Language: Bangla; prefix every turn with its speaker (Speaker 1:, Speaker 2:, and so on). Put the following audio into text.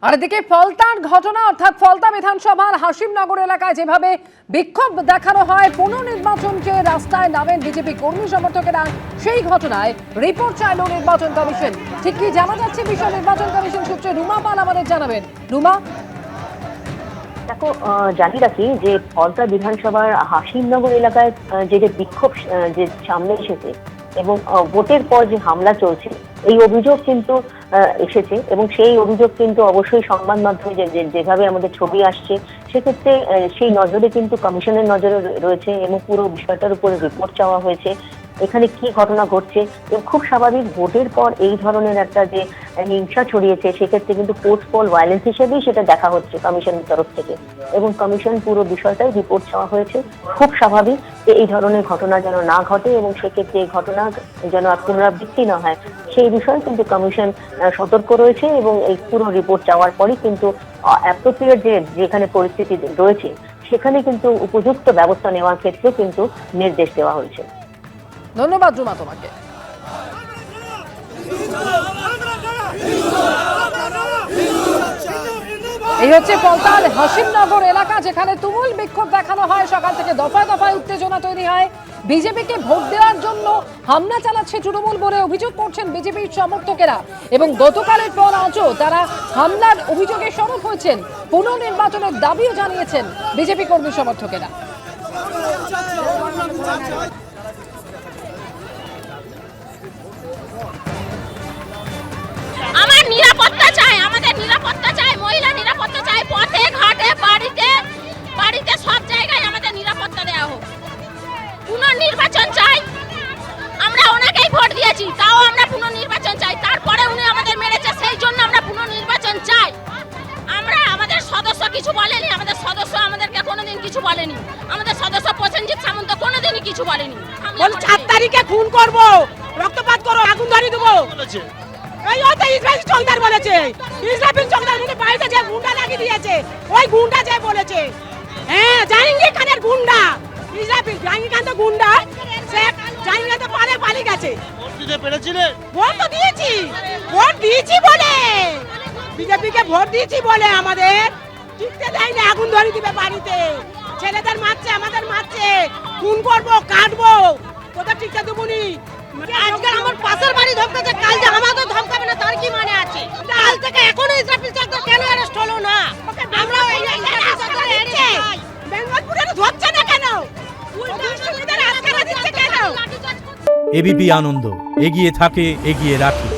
Speaker 1: আর এদিকে ফলতার ঘটনা অর্থাৎ ফলতা বিধানসভার হাসিমনগর এলাকায় যেভাবে বিক্ষোভ দেখানো হয় পুনর্নির্বাচনকে রাস্তায় নামেন বিজেপি কর্মী সমর্থকেরা, সেই ঘটনায় রিপোর্ট চাইল নির্বাচন কমিশন। ঠিক কি জানা যাচ্ছে বিষয় নির্বাচন কমিশন সূত্রে রুমা পাল আমাদের জানাবেন। রুমা,
Speaker 2: দেখো, জানি রাখি যে ফলতা বিধানসভার হাসিমনগর এলাকায় যে বিক্ষোভ যে সামনে এসেছে এবং ভোটের পর যে হামলা চলছে, এই অভিযোগ কিন্তু এসেছে এবং সেই অভিযোগ কিন্তু অবশ্যই সংবাদ মাধ্যমে যেভাবে আমাদের ছবি আসছে, সেক্ষেত্রে সেই নজরে কিন্তু কমিশনের নজরে রয়েছে এবং পুরো বিষয়টার উপরে রিপোর্ট চাওয়া হয়েছে। এখানে কি ঘটনা ঘটছে এবং খুব স্বাভাবিক, ভোটের পর এই ধরনের একটা যে হিংসা ছড়িয়েছে, সেক্ষেত্রে কিন্তু পোস্ট পোল ভায়োলেন্স হিসেবেই সেটা দেখা হচ্ছে কমিশনের তরফ থেকে এবং কমিশন পুরো বিষয়টাই রিপোর্ট চাওয়া হয়েছে। খুব স্বাভাবিক যে এই ধরনের ঘটনা যেন না ঘটে এবং সেক্ষেত্রে এই ঘটনা যেন আর পুনরাবৃত্তি না হয়, সেই বিষয়ে কিন্তু কমিশন সতর্ক রয়েছে এবং এই পুরো রিপোর্ট চাওয়ার পরই কিন্তু অ্যাপ্রোপ্রিয়েট যেখানে পরিস্থিতি রয়েছে সেখানে কিন্তু উপযুক্ত ব্যবস্থা নেওয়ার ক্ষেত্রে কিন্তু নির্দেশ দেওয়া হয়েছে।
Speaker 1: ধন্যবাদ রুমা তোমাকে। এই হচ্ছে ফলতার হাসিমনগর এলাকা, যেখানে তুমুল বিক্ষোভ দেখানো হয়। সকাল থেকে দফায় দফায় উত্তেজনা তৈরি হয়। বিজেপিকে ভোট দেওয়ার জন্য হামলা চালাচ্ছে তৃণমূল বলে অভিযোগ করছেন বিজেপির সমর্থকেরা এবং গতকালের পর আজও তারা হামলার অভিযোগে সরব হয়েছেন। পুনর্নির্বাচনের দাবিও জানিয়েছেন বিজেপি কর্মী সমর্থকেরা।
Speaker 3: আমার নিরাপত্তা চাই, আমাদের নিরাপত্তা চাই, মহিলা নিরাপত্তা চাই, পথে ঘাটে বাড়িতে সব জায়গায় আমাদের নিরাপত্তা দেওয়া হোক। পুনর্নির্বাচন চাই, আমরা ওনাকেই ভোট দিয়েছি, তাও আমরা পুনর্নির্বাচন চাই। তারপরে উনি আমাদের মেরেছে, সেই জন্য আমরা পুনর্নির্বাচন চাই। আমাদের সদস্য কিছু বলেনি, আমাদের সদস্য আমাদেরকে কোনোদিন কিছু বলেনি, আমাদের সদস্য প্রসেনজিৎ সামন্ত কোনোদিনই কিছু বলেনি।
Speaker 4: 4 তারিখে খুন করবো, রক্তপাত করো, আগুন ধরিয়ে দেবো এই ওটা ইসরায়েল চৌধুরী বলেছে। ইসরায়েল চৌধুরী মানে বাইরে যে গুন্ডা লাগিয়ে দিয়েছে, ওই গুন্ডা যে বলেছে। হ্যাঁ, জাহাঙ্গীর খানের গুন্ডা, ইসরায়েল জাহাঙ্গীর খান তো গুন্ডা, সে জাহাঙ্গীর তো পালিয়ে গেছে।
Speaker 5: ভোট দিতে পেরেছিলে?
Speaker 4: ভোট তো দিয়েছি, ভোট দিয়েছি বলে বিজেপিকে ভোট দিয়েছি বলে আমাদের টিকতে দেয় না, আগুন ধরিয়ে দিবে বাড়িতে। ছেলেদের মারছে, আমাদের মারছে, খুন করবো, কাটবো, কোথাও টিকতে দেবো নি।
Speaker 3: আজকাল আমার পাশের বাড়ি ধমকাচ্ছে, কাল যে আমাকে ধমকাবে না তার কি মানে আছে? কাল থেকে এখনো ইসরাফিল চৌধুরী কেন অ্যারেস্ট হলো না? আমরা এই ইসরাফিল চৌধুরী এসেছে,
Speaker 4: বেঙ্গলপুরে ধরছে না কেন? বিশ্ববিদ্যালয়ে আজকারা দিচ্ছে কেন?
Speaker 6: এবিপি আনন্দ, এগিয়ে থাকে, এগিয়ে রাখে।